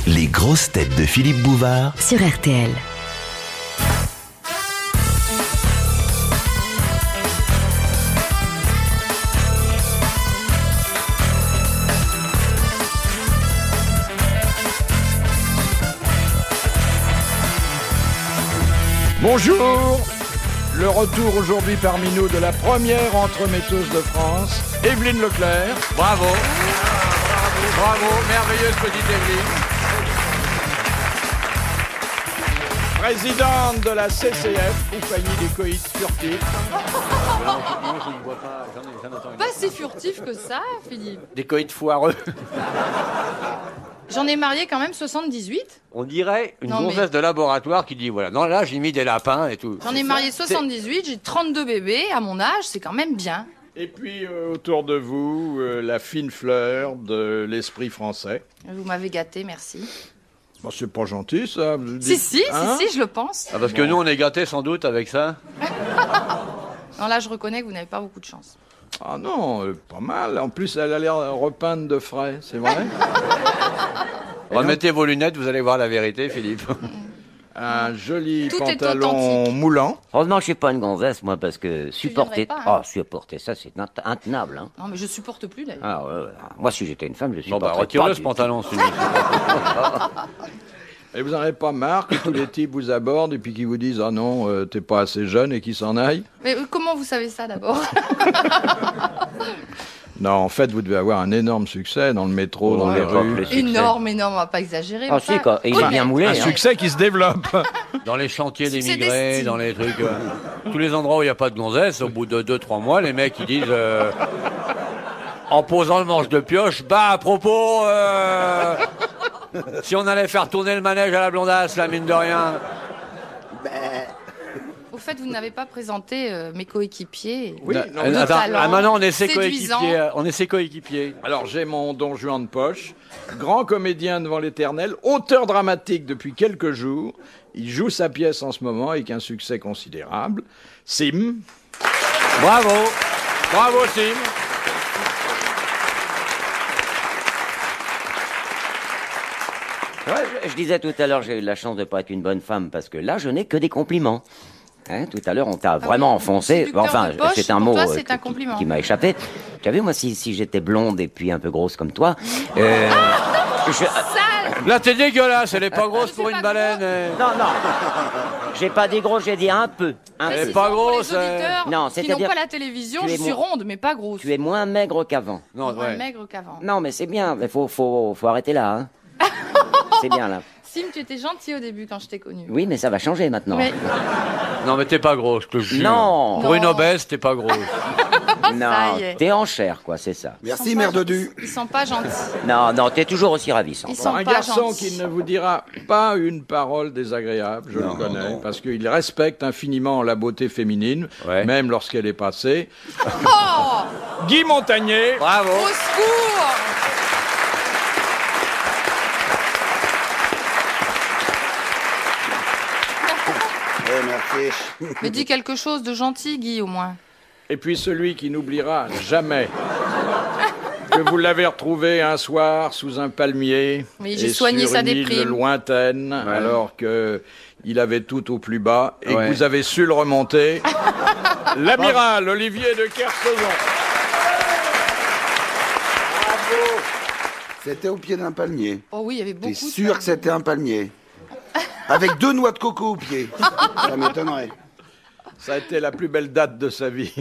Les grosses têtes de Philippe Bouvard sur RTL. Bonjour. Le retour aujourd'hui parmi nous de la première entremetteuse de France, Evelyne Leclerc. Bravo. Bravo, merveilleuse petite Evelyne. Présidente de la CCF, compagnie des coïts furtifs. Pas si furtif que ça, Philippe. Des coïts foireux. J'en ai marié quand même 78. On dirait une Non, gonzesse de laboratoire qui dit voilà, non là j'ai mis des lapins et tout. J'en ai marié 78, j'ai 32 bébés. À mon âge, c'est quand même bien. Et puis autour de vous, la fine fleur de l'esprit français. Vous m'avez gâté, merci. Bon, c'est pas gentil ça. Vous Si, dites, si, hein? si, je le pense. Ah, parce que nous on est gâtés sans doute avec ça. Non, là, je reconnais que vous n'avez pas beaucoup de chance. Ah non, pas mal. En plus, elle a l'air repeinte de frais, c'est vrai. Remettez vos lunettes, vous allez voir la vérité, Philippe. Un joli Tout est pantalon authentique. moulant. Heureusement que je suis pas une gonzesse, moi, parce que supporter... viendrais pas, hein. Supporter ça, c'est intenable, hein. Non, mais je supporte plus, d'ailleurs. Ah, ouais. Moi, si j'étais une femme, je Bon supporterais bah retire-le pas ce du pantalon. celui Et vous n'en avez pas marre que tous les types vous abordent et puis qu'ils vous disent « Ah non, t'es pas assez jeune » et qu'ils s'en aillent? Mais comment vous savez ça, d'abord? Non, en fait, vous devez avoir un énorme succès dans le métro, dans les l'époque, rues. le succès. Énorme, on va pas exagérer. Ah, enfin. si, quoi. Et il Oui, est bien mais- moulé, Un hein. succès qui se développe. Dans les chantiers C'est d'émigrés, d'estime. dans les trucs... tous les endroits où il n'y a pas de gonzesse, au bout de 2-3 mois, les mecs ils disent... en posant le manche de pioche, bah à propos... si on allait faire tourner le manège à la blondasse, la mine de rien... Au fait, vous n'avez pas présenté mes coéquipiers. Oui, non, De Attends, talent, maintenant on est ses séduisant. coéquipiers. On est ses coéquipiers. Alors, j'ai mon Don Juan de poche, grand comédien devant l'éternel, auteur dramatique depuis quelques jours. Il joue sa pièce en ce moment avec un succès considérable. Sim. Bravo. Bravo, Sim. Ouais, je disais tout à l'heure, j'ai eu de la chance de pas être une bonne femme, parce que là, je n'ai que des compliments. Hein, tout à l'heure, on t'a vraiment enfoncé. séducteur Enfin, de poche, c'est un pour mot toi, c'est un compliment. qui m'a échappé. Tu as vu, moi, si j'étais blonde et puis un peu grosse comme toi... Là, t'es dégueulasse. Elle est pas grosse Je pour suis une pas baleine. grosse. Non, non. J'ai pas dit gros, j'ai dit un peu. Un Mais Elle est peu. c'est pas ça, pour grosse, les auditeurs Non, qui c'est-à-dire- n'ont pas la télévision, Tu je es suis moins- ronde, mais pas grosse. Tu es moins maigre qu'avant. Non, Moins ouais. maigre qu'avant. Non, mais c'est bien. Mais faut arrêter là, hein. C'est bien, là. Sim, tu étais gentil au début quand je t'ai connu. Oui, mais ça va changer maintenant. Mais Non, mais t'es pas grosse, je te jure. Non. Pour une Non. obèse, t'es pas grosse. Non, ça y est. t'es en chair, quoi, c'est ça. Merci, mère de Du. Ils sont pas gentils. Non, non, t'es toujours aussi ravissant. Ils sont Un pas garçon gentils. qui ne vous dira pas une parole désagréable, je le connais, parce qu'il respecte infiniment la beauté féminine, Ouais. même lorsqu'elle est passée. Oh, Guy Montagnier. Bravo. au secours! Merci. Mais dis quelque chose de gentil, Guy, au moins. Et puis celui qui n'oubliera jamais que vous l'avez retrouvé un soir sous un palmier Oui, j'ai et soigné sur sa une île déprime. lointaine, alors que il avait tout au plus bas et Ouais. que vous avez su le remonter. L'amiral Olivier de Kersauzon. C'était au pied d'un palmier. Oh oui, il y avait beaucoup T'es de sûr que c'était un palmier? Avec 2 noix de coco au pied. Ça m'étonnerait. Ça a été la plus belle date de sa vie.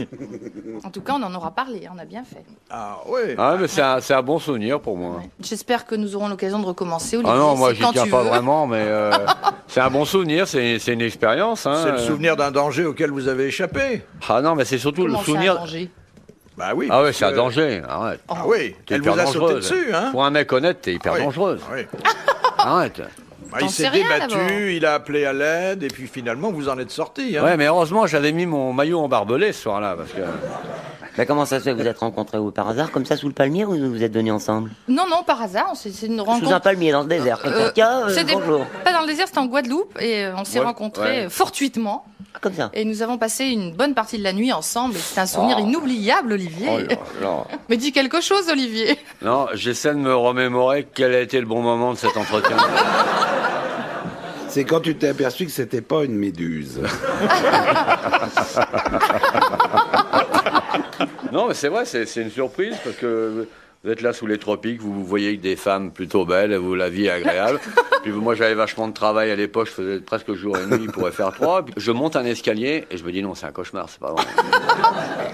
En tout cas, on en aura parlé, on a bien fait. Ah oui. Ah, mais c'est un bon souvenir pour moi. J'espère que nous aurons l'occasion de recommencer, Olivier. Ah non, moi c'est j'y quand tiens tu pas veux. vraiment, mais c'est un bon souvenir, c'est une expérience. Hein. C'est le souvenir d'un danger auquel vous avez échappé. Ah non, mais c'est surtout Comment le ça, un souvenir. danger Bah oui. Ah ouais, parce c'est un que- danger. Arrête. Ah oui, T'es elle vous hyper a sauté dangereuse. dessus, hein. Pour un mec honnête, t'es hyper Ah oui. dangereuse. Ah oui. Arrête. Bah, T'en il s'est sais rien, débattu, d'abord. il a appelé à l'aide, et puis finalement, vous en êtes sorti. Hein. Ouais, mais heureusement, j'avais mis mon maillot en barbelé ce soir-là, parce que. Mais comment ça se fait que vous êtes rencontrés ou par hasard, comme ça, sous le palmier, ou vous êtes venus ensemble? Non, non, par hasard, c'est une rencontre. Sous un palmier, dans le désert, comme ça. Tiens, c'était bonjour. pas dans le désert, c'était en Guadeloupe, et on s'est Ouais, rencontrés ouais. fortuitement. Comme ça. Et nous avons passé une bonne partie de la nuit ensemble. Et c'est un souvenir inoubliable, Olivier. Oh là là. Mais dis quelque chose, Olivier. Non, j'essaie de me remémorer quel a été le bon moment de cet entretien. C'est quand tu t'es aperçu que c'était pas une méduse. Non, mais c'est vrai, c'est une surprise parce que vous êtes là sous les tropiques, vous voyez des femmes plutôt belles, vous, la vie est agréable. Puis moi, j'avais vachement de travail à l'époque, je faisais presque jour et nuit, il pourrait faire 3. Puis je monte un escalier et je me dis non, c'est un cauchemar, c'est pas vrai.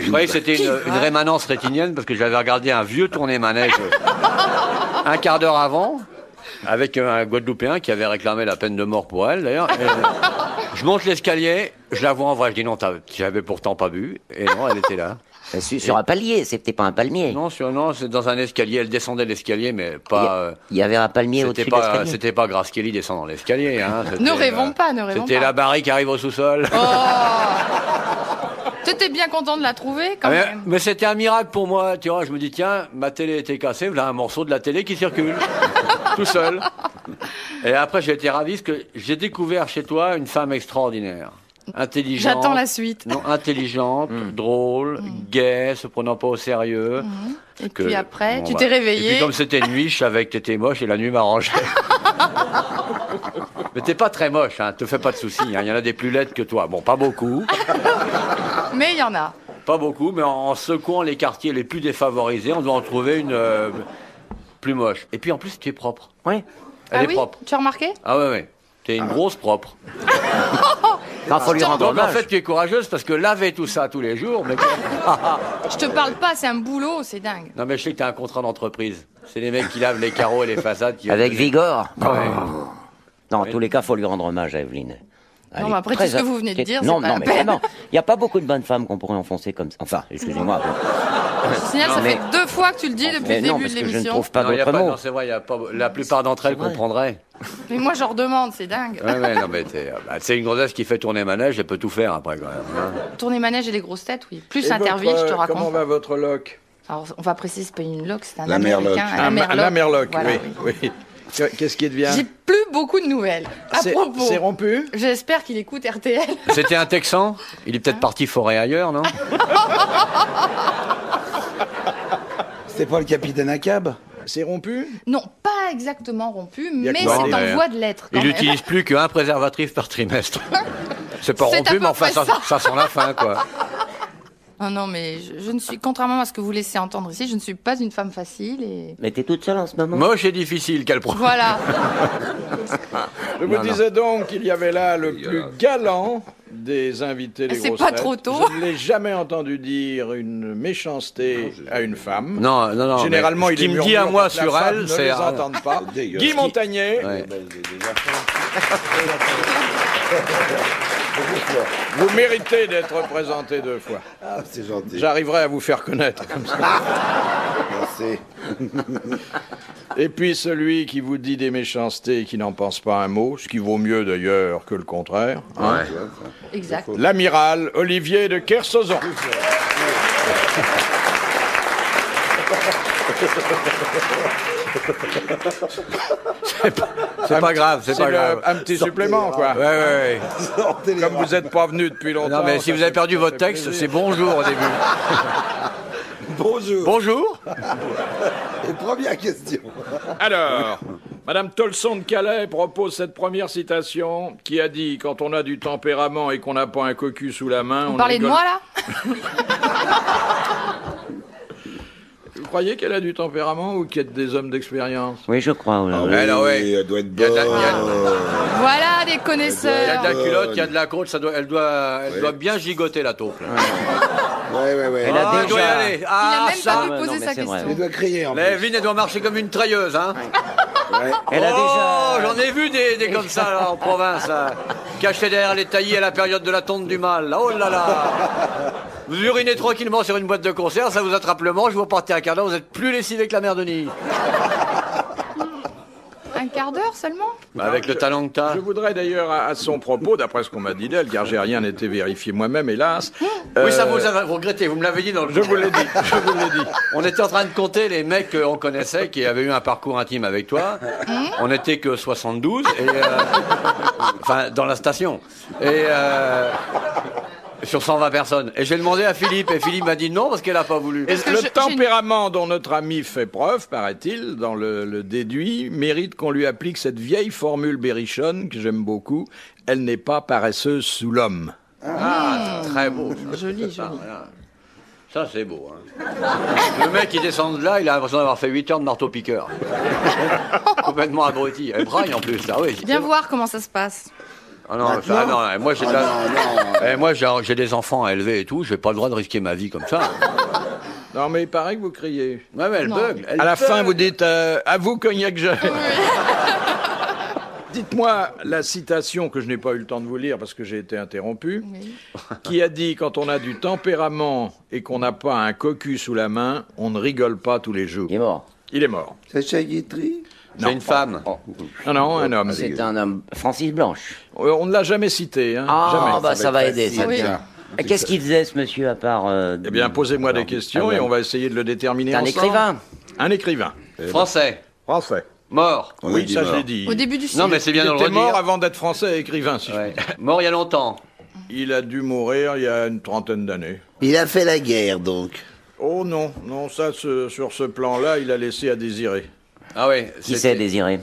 Je croyais que c'était une rémanence rétinienne parce que j'avais regardé un vieux tourné-manège un quart d'heure avant avec un Guadeloupéen qui avait réclamé la peine de mort pour elle, d'ailleurs. Et je monte l'escalier, je la vois en vrai, je dis non, j'avais pourtant pas bu. Et non, elle était là. Sur un palier, c'était pas un palmier. Non, c'est dans un escalier. Elle descendait l'escalier, mais pas. Il y avait un palmier au-dessus de l'escalier. C'était pas Grace Kelly descendant l'escalier. Hein, Ne rêvons pas, ne rêvons pas. C'était la Barry qui arrive au sous-sol. Oh. T'étais bien content de la trouver, quand même. Mais c'était un miracle pour moi. Tu vois, je me dis, tiens, ma télé était cassée, voilà un morceau de la télé qui circule. Tout seul. Et après, j'ai été ravi parce que j'ai découvert chez toi une femme extraordinaire. Intelligente. J'attends la suite. Non, intelligente, drôle, gaie, se prenant pas au sérieux. Et puis après, tu bah, t'es réveillé. Et puis comme c'était une nuit, je savais que t'étais moche et la nuit m'arrangeait. Mais t'es pas très moche, hein, te fais pas de soucis. Hein. Il y en a des plus laides que toi. Bon, pas beaucoup. Mais il y en a. Pas beaucoup, mais en secouant les quartiers les plus défavorisés, on doit en trouver une plus moche. Et puis en plus, tu es propre. Ouais. Elle est oui propre. Tu as remarqué? Ah ouais. T'es une grosse propre. Il faut lui rendre Donc en hommage. fait, tu es courageuse parce que laver tout ça tous les jours, mais... Je te parle pas, c'est un boulot, c'est dingue. Non mais je sais que t'as un contrat d'entreprise. C'est les mecs qui lavent les carreaux et les façades. Avec Vigor. Ouais. Non, en tous les cas, faut lui rendre hommage à Evelyne. Non, mais après tout ce que vous venez de dire, non, c'est pas non, la mais peine. vraiment, il n'y a pas beaucoup de bonnes femmes qu'on pourrait enfoncer comme ça. Enfin, excusez-moi. Je signale, ça mais- fait 2 fois que tu le dis depuis Mais le non, début parce de que je ne l'émission. trouve pas Non, y a d'autres pas, mots. non, c'est vrai, y a pas, la plupart d'entre elles vrai. comprendraient. Mais moi, je leur demande, c'est dingue. Ouais, non, mais c'est une grossesse qui fait tourner manège, elle peut tout faire après quand même. Hein. Tourner manège et les grosses têtes, oui. Plus Et Interville, je te votre, raconte. Comment va votre loc? Alors, on va préciser, c'est pas une loc, c'est un La américain. Merloc. La Merloc, Voilà, oui. Qu'est-ce qui devient? J'ai plus beaucoup de nouvelles. À propos, C'est rompu? j'espère qu'il écoute RTL. C'était un Texan. Il est peut-être parti forer ailleurs, non? C'était pas le capitaine Acab? C'est rompu? Non, pas exactement rompu, y a mais quoi? c'est Ouais. en voie de l'être. quand Il même. n'utilise plus qu'un préservatif par trimestre. C'est pas C'est à rompu, peu mais enfin, près ça sent la fin, quoi. Non, mais je ne suis, contrairement à ce que vous laissez entendre ici, je ne suis pas une femme facile et... Mais t'es toute seule en ce moment. Moche et difficile, quel problème. Voilà. Je vous disais donc qu'il y avait là le plus galant des invités des C'est grosses pas têtes. trop tôt. Je ne l'ai jamais entendu dire une méchanceté à une femme. Non. Généralement, mais il ce qui est me dit à murmure moi pour que la sur femme elle, ne c'est. les entende pas. Dégueulasse. Guy Montagnier, Ouais. vous méritez d'être présenté 2 fois. Ah, c'est gentil. J'arriverai à vous faire connaître comme ça. Merci. Et puis celui qui vous dit des méchancetés et qui n'en pense pas un mot, ce qui vaut mieux d'ailleurs que le contraire. hein. Exact. L'amiral Olivier de Kersauzon. C'est pas grave, c'est pas grave. Un petit supplément, quoi. Ouais. Comme vous n'êtes pas venu depuis longtemps. Non, mais si ça vous avez fait- perdu ça votre fait texte, plaisir. c'est bonjour au début. Bonjour. Bonjour. Et première question. Alors, Madame Tolson de Calais propose cette première citation qui a dit « Quand on a du tempérament et qu'on n'a pas un cocu sous la main... Vous on parlez de rigole. moi, là? Vous croyez qu'elle a du tempérament ou qu'elle est des hommes d'expérience? Oui, je crois. Ah oui. oui, Alors, ouais. elle doit être Il y a de la- bonne. il y a- Voilà des Il y a connaisseurs. de la culotte, il y a de la côte, elle doit bien gigoter la taupe. là. Ouais. Elle a Elle doit y déjà- aller. Il Ah, a même ça. pas pu ouais, poser non, mais sa c'est vrai. question. Elle doit crier en La plus. Evelyne, elle doit marcher comme une treilleuse, hein. Ouais. Elle a Oh, déjà. j'en ai vu des comme ça là, en province, là. Cachés derrière les taillis à la période de la tonte du mal. Là. Oh là là. Vous urinez tranquillement sur une boîte de concert, ça vous attrape le manche, vous repartez un quart d'heure, vous êtes plus lessivé que la mère de Nid. Un quart d'heure seulement? Avec le talent que t'as. Je voudrais d'ailleurs, à son propos, d'après ce qu'on m'a dit d'elle, car j'ai rien été vérifié moi-même, hélas. Oui, ça vous regrettez, vous me l'avez dit dans le... Je vous l'ai dit, je vous l'ai dit. On était en train de compter les mecs qu'on connaissait qui avaient eu un parcours intime avec toi. On n'était que 72, et, enfin, dans la station. Et sur 120 personnes. Et j'ai demandé à Philippe, et Philippe m'a dit non parce qu'elle n'a pas voulu. Et le tempérament dont notre ami fait preuve, paraît-il, dans le déduit, mérite qu'on lui applique cette vieille formule berrichonne que j'aime beaucoup. Elle n'est pas paresseuse sous l'homme. Ah, c'est très beau. Ça. Joli, Ça, joli. voilà. Ça, c'est beau. Hein. Le mec, il descend de là, il a l'impression d'avoir fait 8 heures de marteau-piqueur. Complètement abruti. Et braille en plus, là, oui. Viens voir comment ça se passe. Ah non, moi j'ai moi j'ai des enfants à élever et tout, j'ai pas le droit de risquer ma vie comme ça. Non, mais il paraît que vous criez. Ouais, mais elle Non. bug. À la fin, vous dites à vous, Cognac Jeune. Dites-moi la citation que je n'ai pas eu le temps de vous lire parce que j'ai été interrompu, Oui. qui a dit quand on a du tempérament et qu'on n'a pas un cocu sous la main, on ne rigole pas tous les jours. Il est mort. Il est mort. Sacha Guitry. C'est une femme. Non, un homme. C'est un homme. Francis Blanche. On ne l'a jamais cité, hein. Ah, Jamais. bah ça va aider, ça. Oui. Tiens. Et qu'est-ce qu'il faisait, ce monsieur, à part... Eh bien, posez-moi des questions et on va essayer de le déterminer C'est un ensemble. écrivain. Un écrivain. Français. Français. Mort. On a Oui, dit ça mort. je l'ai dit. Au début du Non, siècle. mais c'est bien Il de le était mort redire. avant d'être français et écrivain, si je Ouais. Mort il y a longtemps. puis. Il a dû mourir il y a une trentaine d'années. Il a fait la guerre, donc. Oh non, non, ça, sur ce plan-là, il a laissé à désirer. Ah oui. Qui sait, Désiré?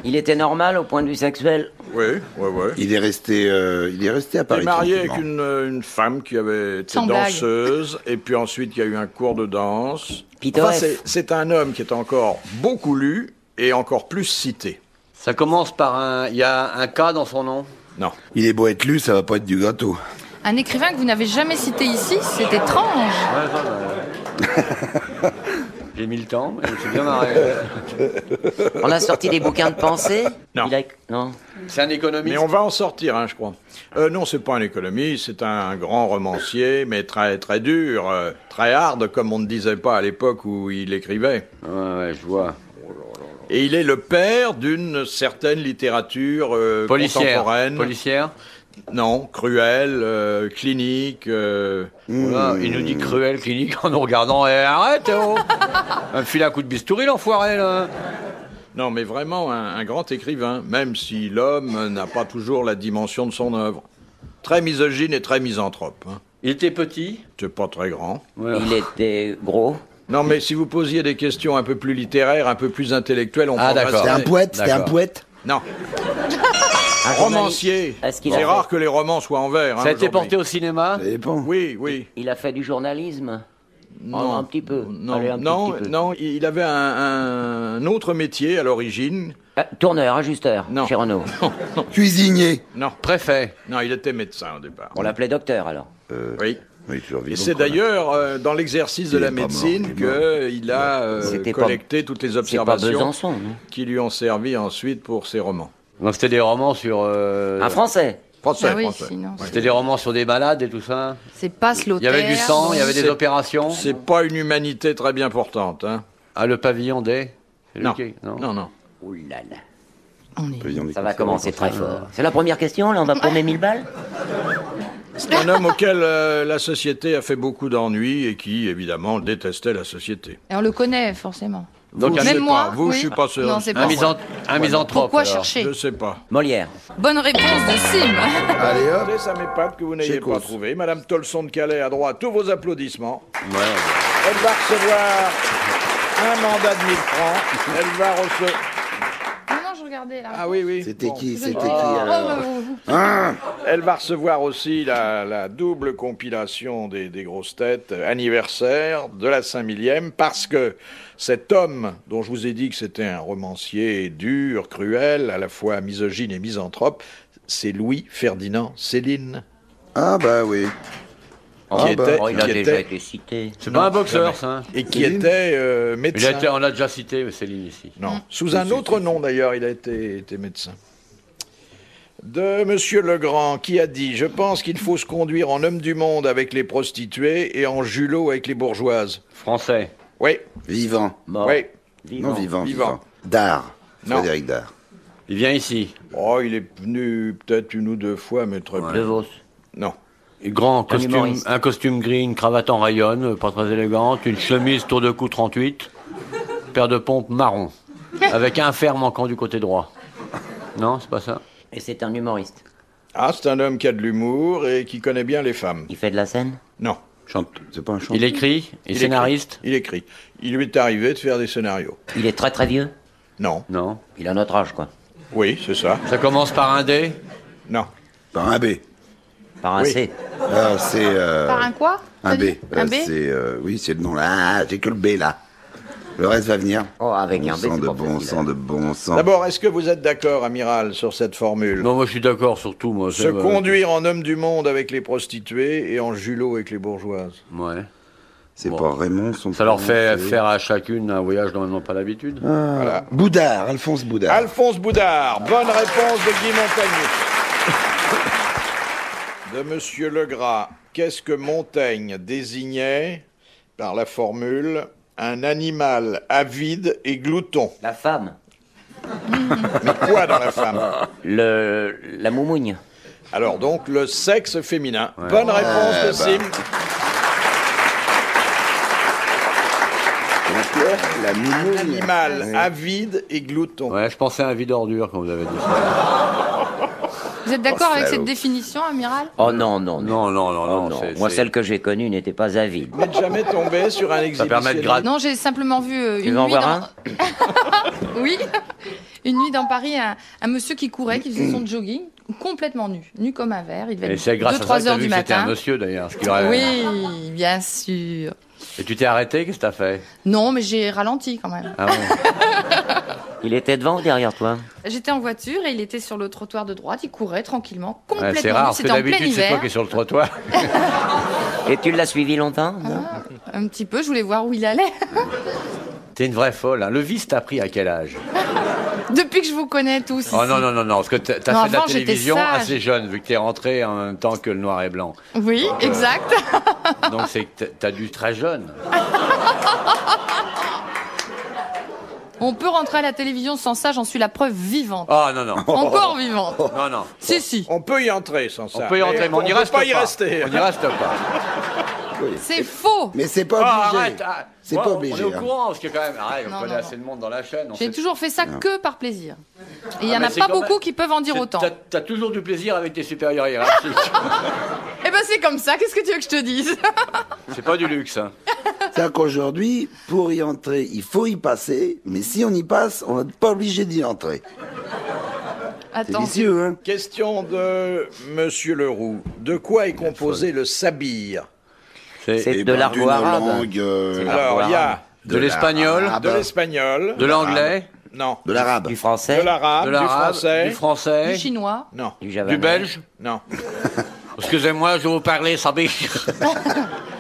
Il était normal au point de vue sexuel? Oui, oui, oui. Il est resté à Il est Paris. marié avec tranquillement. une femme qui avait été Sans blague. danseuse, et puis ensuite il y a eu un cours de danse. Pittoresque. Enfin, c'est un homme qui est encore beaucoup lu et encore plus cité. Ça commence par un... Il y a un K dans son nom. Non. Il est beau être lu, ça va pas être du gâteau. Un écrivain que vous n'avez jamais cité ici, c'est étrange. J'ai mis le temps, mais c'est bien marré. On a sorti des bouquins de pensée? Non. Non. C'est un économiste. Mais on va en sortir, hein, je crois. Non, c'est pas un économiste, c'est un grand romancier, mais très très dur, très hard, comme on ne disait pas à l'époque où il écrivait. Ouais, je vois. Et il est le père d'une certaine littérature Policière. contemporaine. Policière. Non, cruelle, clinique. Voilà, il nous dit cruel, clinique, en nous regardant. Eh, arrête, oh. Un file à coup de bistouri, l'enfoiré, là. Non, mais vraiment un grand écrivain, même si l'homme n'a pas toujours la dimension de son œuvre. Très misogyne et très misanthrope. Hein. Il était petit. C'est pas très grand. Voilà. Il était gros. Non, mais si vous posiez des questions un peu plus littéraires, un peu plus intellectuelles, on Ah, prendrait d'accord. C'était ça. un poète, c'était un D'accord. poète. Non, Un romancier. Est-ce qu'il C'est a rare fait- que les romans soient en vers. Ça a été aujourd'hui. porté au cinéma. Ça dépend. Oui, oui. Il a fait du journalisme? Non, un petit peu. Non, Allez, un non, petit peu. non, il avait un autre métier à l'origine. Tourneur, ajusteur, Non. chez Renault. Cuisinier. Non, Préfet. non, il était médecin au départ. On l'appelait docteur, alors. Oui. Oui, toujours Et vivant, c'est quoi. d'ailleurs dans l'exercice de Il la est pas médecine mort, il est qu'il a C'était pas- collecté toutes les C'est pas observations Besançon, non? qui lui ont servi ensuite pour ses romans. Donc c'était des romans sur. Un Français? Français, Ah oui, français. sinon. C'était des romans sur des malades et tout ça. C'est pas Il y Slaughter. avait du sang, il y avait des C'est- opérations. C'est pas une humanité très bien portante, hein. Ah, le pavillon des. C'est Non. lequel Non, non. Ouh là là. On est... Ça va commencer très fort. C'est la première question, là? On va paumer 1000 balles? C'est un homme auquel la société a fait beaucoup d'ennuis et qui, évidemment, détestait la société. Et on le connaît, forcément. Donc, Même je sais moi, pas. Vous, oui. je suis pas sûr. Non, c'est Un, pas un misanthrope. Pourquoi alors. chercher? Je sais pas. Molière. Bonne réponse de Sim. Allez hop. Écoutez, ça m'épate que vous n'ayez Chez pas Cause. trouvé. Madame Tolson de Calais a droit à tous vos applaudissements. Ouais. Elle va recevoir un mandat de 1000 francs. Elle va recevoir... Non, non, je regardais là. Ah oui, oui. C'était Bon. qui C'était Oh, qui alors Hein Elle va recevoir aussi la double compilation des grosses têtes anniversaire de la 5000e parce que cet homme dont je vous ai dit que c'était un romancier dur, cruel, à la fois misogyne et misanthrope, c'est Louis-Ferdinand Céline. Ah bah oui. Qui était- Oh, il a qui déjà était- été cité. C'est Non, pas un boxeur, jamais. ça. Hein. Et qui Céline était Il a médecin. été, on l'a déjà cité, Céline, ici. Non, sous un autre nom d'ailleurs, il a été médecin. De Monsieur Legrand, qui a dit « Je pense qu'il faut se conduire en homme du monde avec les prostituées et en julot avec les bourgeoises. Français. » Oui, Vivant. Mort. oui. Vivant. Non, vivant, Vivant. vivant. D'art. Non. Frédéric Dard. Il vient ici. Oh, il est venu peut-être une ou deux fois, mais très peu. De Vos. Non. Grand Un costume, humoriste. un costume gris, une cravate en rayonne, pas très élégante, une chemise tour de cou 38, paire de pompes marron, avec un fer manquant du côté droit. Non, c'est pas ça. Et c'est un humoriste. Ah, c'est un homme qui a de l'humour et qui connaît bien les femmes. Il fait de la scène? Non. Chante. C'est pas un chanteur. Il écrit, il est scénariste. Il écrit. Il lui est arrivé de faire des scénarios. Il est très très vieux? Non. Non. Il a notre âge, quoi. Oui, c'est ça. Ça commence par un D. Non. Par un B. Par un Oui. C. Ah, c'est Par un quoi? un T'as B. dit Un B? C'est oui, c'est le nom là. Ah, j'ai que le B là. Le reste va venir. Oh, avec Bon un B, sang c'est de pas bon facile, sang, hein. de bon sang. D'abord, est-ce que vous êtes d'accord, amiral, sur cette formule? Non, moi je suis d'accord sur tout, moi. Se conduire en homme du monde avec les prostituées et en julot avec les bourgeoises. Ouais. C'est Bon. pas Raymond son Ça leur prénom, fait c'est- faire à chacune un voyage dont elles n'ont pas l'habitude. Voilà. Boudard, Alphonse Boudard. Alphonse Boudard, bonne réponse de Guy Montagnier. De Monsieur Legras, qu'est-ce que Montaigne désignait par la formule un animal avide et glouton? La femme. Mais quoi dans la femme? La moumougne. Alors donc le sexe féminin. Bonne réponse de Sim. La Un moumoune. animal avide et glouton. Ouais, je pensais à un vide ordure quand vous avez dit ça. Vous êtes d'accord avec salaud. cette définition, amiral? Oh non, non, non. Non, non, non, Oh, non. non. c'est- Moi, c'est- celle que j'ai connue n'était pas avide. Vous n'êtes jamais tombé sur un permet de exhibitionniste? gratter. Non, j'ai simplement vu Tu une veux en nuit voir dans... Oui, une nuit dans Paris, un monsieur qui courait, qui faisait son jogging, complètement nu comme un verre. Il devait Et être c'est grâce à ça 2-3 que t'as heures vu du que c'était un matin. monsieur d'ailleurs. Ce qui aurait- Oui, bien sûr. Et tu t'es arrêté, qu'est-ce que t'as fait? Non, mais j'ai ralenti quand même. Ah ouais. Il était devant ou derrière toi? J'étais en voiture et il était sur le trottoir de droite. Il courait tranquillement, Ouais, complètement c'est rare, nu. parce que C'était en plein d'habitude c'est toi hiver. qui es sur le trottoir. Et tu l'as suivi longtemps? Non. Un petit peu, je voulais voir où il allait. T'es une vraie folle. Hein. Le vice t'as pris à quel âge? Depuis que je vous connais tous. Oh ici. non, non, non, non, parce que t'as Non, fait de la avant, j'étais télévision sage. assez jeune, vu que t'es rentré en même temps que le noir et blanc. Oui, exact. Donc c'est que t'as dû très jeune. On peut rentrer à la télévision sans ça, j'en suis la preuve vivante. Oh non, non. Encore vivante. Non, non. Si, si. On peut y entrer sans ça. On peut y rentrer, mais on n'y peut reste pas pas. y rester. On n'y reste pas. C'est faux. Mais c'est pas Ah, obligé. arrête, ah. C'est Moi, pas On obligé. est au hein. courant, parce que quand même, arrête, on Non, connaît non, assez de monde dans la chaîne. on J'ai sait- toujours fait ça que par plaisir. Et il y en mais a c'est pas quand beaucoup même- qui peuvent en dire autant. T'as toujours du plaisir avec tes supérieurs hiérarchiques. Eh ben c'est comme ça, qu'est-ce que tu veux que je te dise? C'est pas du luxe, hein. C'est-à-dire qu'aujourd'hui, pour y entrer, il faut y passer, mais si on y passe, on n'est pas obligé d'y entrer. C'est Attends. vicieux, hein. Question de Monsieur Leroux. De quoi est composé le sabir? C'est Eh de ben, l'argot d'une arabe. langue, C'est Alors, il y a De l'espagnol, l'arabe, de l'espagnol, de l'anglais, non, de l'arabe. Du de français, l'arabe, de du l'arabe, français, du français, Du chinois. non, du javanais, du belge. non, Excusez-moi, je vais vous parler sabir.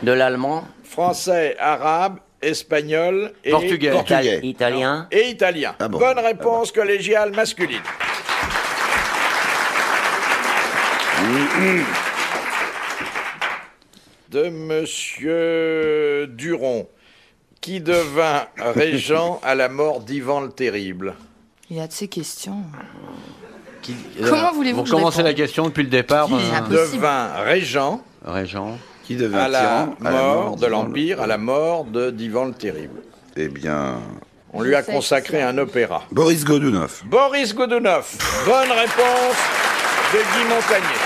de l'allemand, français, arabe, espagnol et Portugais. Portugais. italien. et italien. Ah bon. Bonne réponse collégiale masculine. De Monsieur Duron, qui devint régent à la mort d'Ivan le Terrible. Il y a de ces questions. Qui- Comment voulez-vous Vous que je recommencez réponde la question depuis le départ, Qui Impossible. Devint régent Régent. Qui devint à la tyran à la mort de d'Ivan l'Empire, à la mort d'Ivan le Terrible. Eh bien, On lui a Je sais, consacré je sais. un opéra. Boris Godunov. Boris Godunov. Bonne réponse de Guy Montagnier.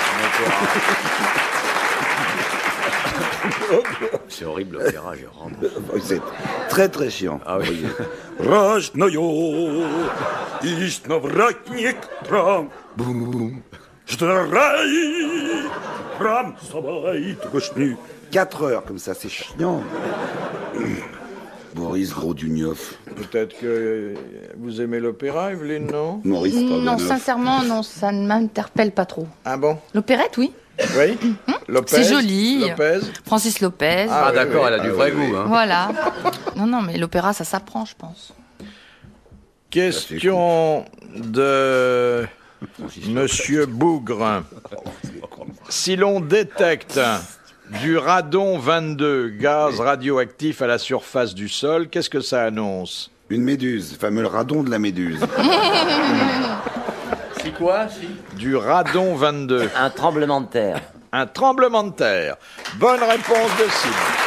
C'est horrible l'opéra, Jérôme. C'est très très chiant. Ah oui. Рожною ищ навратник трам. Ждрай, трам собой тошни. 4 heures comme ça, c'est chiant. Boris Godunov. Peut-être que vous aimez l'opéra, Evelyne, non? Maurice Non, Godunov. sincèrement, non, ça ne m'interpelle pas trop. Ah bon? L'opérette, oui. Oui? Lopez, C'est joli. Lopez? Francis Lopez. Ah, Ah, oui, d'accord, oui. elle a du Ah, vrai oui, goût. oui. Hein. Voilà. Non, non, mais l'opéra, ça s'apprend, je pense. Question de Monsieur Bougre. Si l'on détecte du radon 22, gaz radioactif à la surface du sol, qu'est-ce que ça annonce? Une méduse, le fameux radon de la méduse. Si quoi, si? Du radon 22. Un tremblement de terre. Un tremblement de terre. Bonne réponse de Sid.